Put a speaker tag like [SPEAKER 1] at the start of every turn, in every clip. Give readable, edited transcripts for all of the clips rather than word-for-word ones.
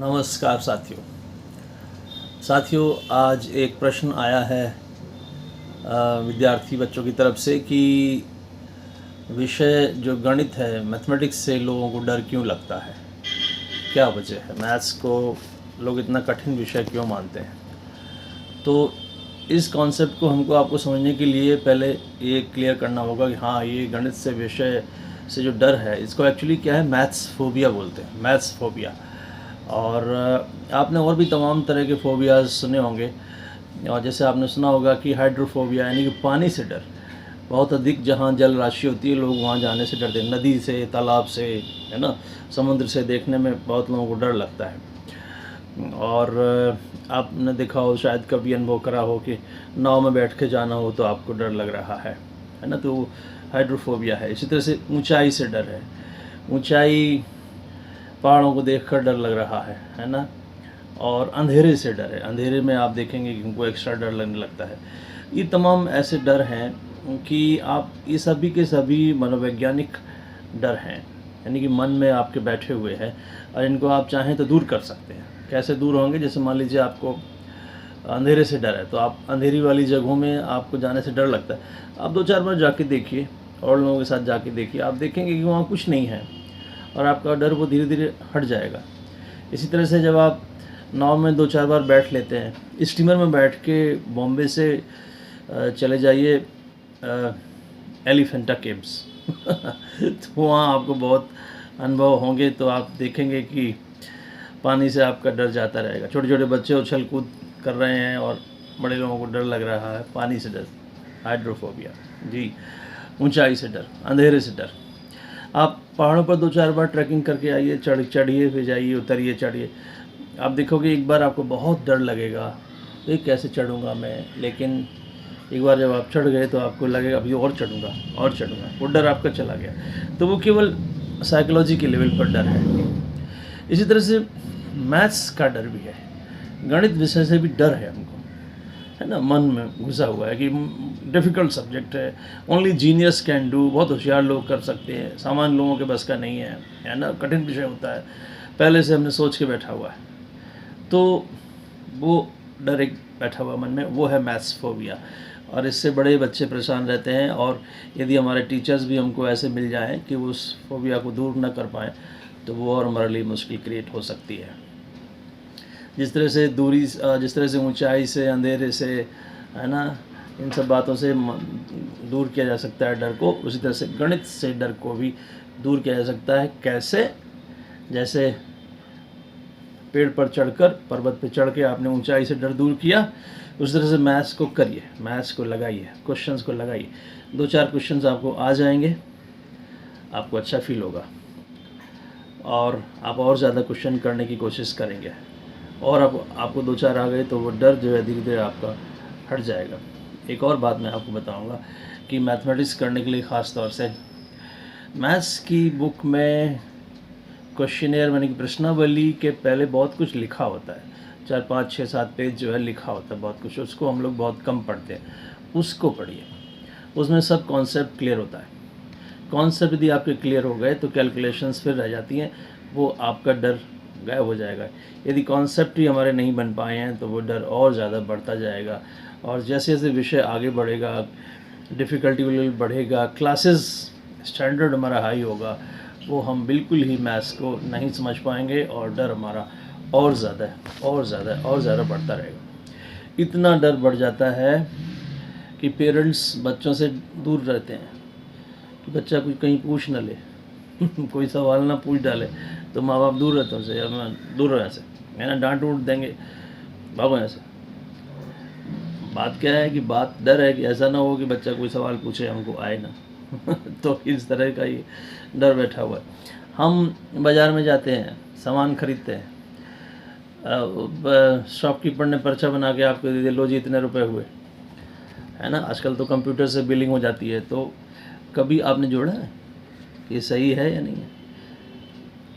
[SPEAKER 1] नमस्कार साथियों। आज एक प्रश्न आया है विद्यार्थी बच्चों की तरफ से कि विषय जो गणित है, मैथमेटिक्स से लोगों को डर क्यों लगता है, क्या वजह है, मैथ्स को लोग इतना कठिन विषय क्यों मानते हैं। तो इस कॉन्सेप्ट को हमको आपको समझने के लिए पहले ये क्लियर करना होगा कि हाँ, ये गणित से विषय से जो डर है इसको एक्चुअली क्या है, मैथ्स फोबिया बोलते हैं, मैथ्स फोबिया। और आपने और भी तमाम तरह के फोबियाज सुने होंगे, और जैसे आपने सुना होगा कि हाइड्रोफोबिया यानी कि पानी से डर, बहुत अधिक जहाँ जल राशि होती है लोग वहाँ जाने से डरते हैं, नदी से, तालाब से, है ना, समुद्र से देखने में बहुत लोगों को डर लगता है। और आपने देखा हो, शायद कभी अनुभव करा हो कि नाव में बैठ के जाना हो तो आपको डर लग रहा है ना, तो हाइड्रोफोबिया है। इसी तरह से ऊंचाई से डर है, ऊंचाई, पहाड़ों को देखकर डर लग रहा है ना। और अंधेरे से डर है, अंधेरे में आप देखेंगे कि उनको एक्स्ट्रा डर लगने लगता है। ये तमाम ऐसे डर हैं कि आप ये सभी के सभी मनोवैज्ञानिक डर हैं, यानी कि मन में आपके बैठे हुए हैं, और इनको आप चाहें तो दूर कर सकते हैं। कैसे दूर होंगे, जैसे मान लीजिए आपको अंधेरे से डर है तो आप अंधेरी वाली जगहों में आपको जाने से डर लगता है, आप 2-4 बार जाके देखिए, और लोगों के साथ जाके देखिए, आप देखेंगे कि वहाँ कुछ नहीं है और आपका डर वो धीरे धीरे हट जाएगा। इसी तरह से जब आप नाव में 2-4 बार बैठ लेते हैं, स्टीमर में बैठ के बॉम्बे से चले जाइए एलिफेंटा केव्स तो वहाँ आपको बहुत अनुभव होंगे, तो आप देखेंगे कि पानी से आपका डर जाता रहेगा। छोटे छोटे बच्चे उछल कूद कर रहे हैं और बड़े लोगों को डर लग रहा है, पानी से डर, हाइड्रोफोबिया जी। ऊंचाई से डर, अंधेरे से डर। आप पहाड़ों पर 2-4 बार ट्रैकिंग करके आइए, चढ़िए फिर जाइए, उतरिए, चढ़िए, आप देखोगे एक बार आपको बहुत डर लगेगा, ये कैसे चढ़ूँगा मैं, लेकिन एक बार जब आप चढ़ गए तो आपको लगेगा अभी और चढ़ूँगा और चढ़ूँगा, वो डर आपका चला गया। तो वो केवल साइकोलॉजी के लेवल पर डर है। इसी तरह से मैथ्स का डर भी है, गणित विषय से भी डर है हमको, है ना, मन में घुसा हुआ है कि डिफ़िकल्ट सब्जेक्ट है, ओनली जीनियस कैन डू, बहुत होशियार लोग कर सकते हैं, सामान्य लोगों के बस का नहीं है ना, कठिन विषय होता है, पहले से हमने सोच के बैठा हुआ है। तो वो डर एक बैठा हुआ मन में, वो है मैथ्स फोबिया, और इससे बड़े बच्चे परेशान रहते हैं। और यदि हमारे टीचर्स भी हमको ऐसे मिल जाएं कि वो उस फोबिया को दूर न कर पाएँ तो वो और हमारे लिए मुश्किल क्रिएट हो सकती है। जिस तरह से जिस तरह से ऊंचाई से, अंधेरे से, है ना, इन सब बातों से दूर किया जा सकता है डर को, उसी तरह से गणित से डर को भी दूर किया जा सकता है। कैसे? जैसे पेड़ पर चढ़कर, पर्वत पर चढ़ के आपने ऊंचाई से डर दूर किया, उस तरह से मैथ्स को करिए, मैथ्स को लगाइए, क्वेश्चंस को लगाइए। 2-4 क्वेश्चंस आपको आ जाएंगे, आपको अच्छा फील होगा, और आप और ज़्यादा क्वेश्चन करने की कोशिश करेंगे, और अब आपको 2-4 आ गए तो वो डर जो है धीरे धीरे आपका हट जाएगा। एक और बात मैं आपको बताऊंगा कि मैथमेटिक्स करने के लिए ख़ास तौर से मैथ्स की बुक में क्वेश्चनेयर यानी कि प्रश्नावली के पहले बहुत कुछ लिखा होता है, 4-5-6-7 पेज जो है लिखा होता है, बहुत कुछ, उसको हम लोग बहुत कम पढ़ते हैं, उसको पढ़िए, उसमें सब कॉन्सेप्ट क्लियर होता है। कॉन्सेप्ट यदि आपके क्लियर हो गए तो कैलकुलेशंस फिर रह जाती हैं, वो आपका डर गायब हो जाएगा। यदि कॉन्सेप्ट ही हमारे नहीं बन पाए हैं तो वो डर और ज़्यादा बढ़ता जाएगा, और जैसे जैसे विषय आगे बढ़ेगा, डिफ़िकल्टी लेवल बढ़ेगा, क्लासेस स्टैंडर्ड हमारा हाई होगा, वो हम बिल्कुल ही मैथ्स को नहीं समझ पाएंगे, और डर हमारा और ज़्यादा और ज़्यादा और ज़्यादा बढ़ता रहेगा। इतना डर बढ़ जाता है कि पेरेंट्स बच्चों से दूर रहते हैं कि बच्चा कुछ कहीं पूछ न ले कोई सवाल ना पूछ डाले, तो माँ बाप दूर रहते हैं उनसे, या दूर रहो ऐसे, है ना, डांट उठ देंगे, भागो ऐसे। बात क्या है कि बात डर है कि ऐसा ना हो कि बच्चा कोई सवाल पूछे हमको आए ना तो इस तरह का ये डर बैठा हुआ है। हम बाज़ार में जाते हैं, सामान खरीदते हैं, शॉपकीपर ने पर्चा बना के आपको दे दिया, लो जी इतने रुपए हुए, है ना। आजकल तो कंप्यूटर से बिलिंग हो जाती है, तो कभी आपने जोड़ा है ये सही है या नहीं है?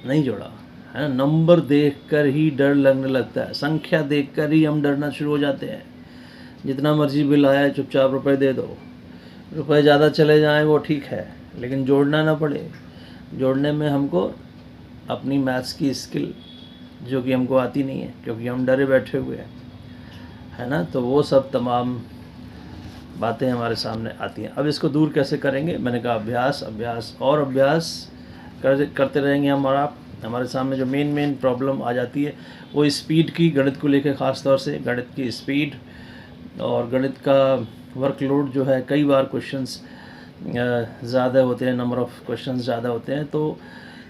[SPEAKER 1] नहीं जोड़ा, है ना। नंबर देखकर ही डर लगने लगता है, संख्या देखकर ही हम डरना शुरू हो जाते हैं। जितना मर्जी बिल आया है चुपचाप रुपए दे दो, रुपए ज़्यादा चले जाएं वो ठीक है, लेकिन जोड़ना ना पड़े। जोड़ने में हमको अपनी मैथ्स की स्किल जो कि हमको आती नहीं है, क्योंकि हम डरे बैठे हुए हैं, है ना। तो वो सब तमाम बातें हमारे सामने आती हैं। अब इसको दूर कैसे करेंगे? मैंने कहा अभ्यास, अभ्यास और अभ्यास करते रहेंगे हम और आप। हमारे सामने जो मेन प्रॉब्लम आ जाती है वो स्पीड की, गणित को लेकर ख़ास तौर से गणित की स्पीड और गणित का वर्कलोड जो है। कई बार क्वेश्चंस ज़्यादा होते हैं, नंबर ऑफ़ क्वेश्चंस ज़्यादा होते हैं, तो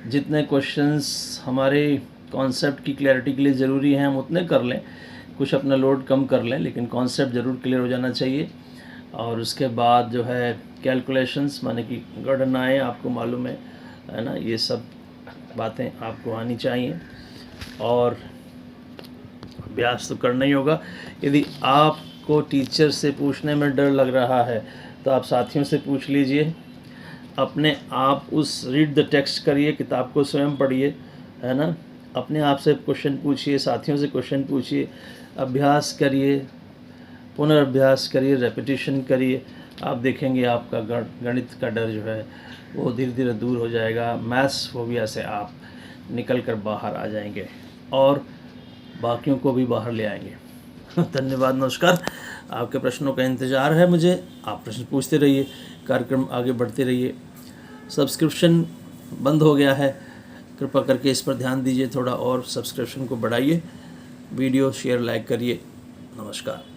[SPEAKER 1] जितने क्वेश्चंस हमारे कॉन्सेप्ट की क्लैरिटी के लिए ज़रूरी हैं हम उतने कर लें, कुछ अपना लोड कम कर लें, लेकिन कॉन्सेप्ट ज़रूर क्लियर हो जाना चाहिए। और उसके बाद जो है कैलकुलेशंस, माने कि गणनाएँ, आपको मालूम है ना, ये सब बातें आपको आनी चाहिए। और अभ्यास तो करना ही होगा। यदि आपको टीचर से पूछने में डर लग रहा है तो आप साथियों से पूछ लीजिए। अपने आप उस रीड द टेक्स्ट करिए, किताब को स्वयं पढ़िए, है ना। अपने आप से क्वेश्चन पूछिए, साथियों से क्वेश्चन पूछिए, अभ्यास करिए, पुनर्अभ्यास करिए, रेपिटेशन करिए। आप देखेंगे आपका गणित का डर जो है वो धीरे धीरे दूर हो जाएगा। मैथ्स फोबिया से आप निकल कर बाहर आ जाएंगे और बाकियों को भी बाहर ले आएंगे। धन्यवाद, नमस्कार। आपके प्रश्नों का इंतज़ार है मुझे। आप प्रश्न पूछते रहिए, कार्यक्रम आगे बढ़ते रहिए। सब्सक्रिप्शन बंद हो गया है, कृपा करके इस पर ध्यान दीजिए, थोड़ा और सब्सक्रिप्शन को बढ़ाइए। वीडियो शेयर लाइक करिए। नमस्कार।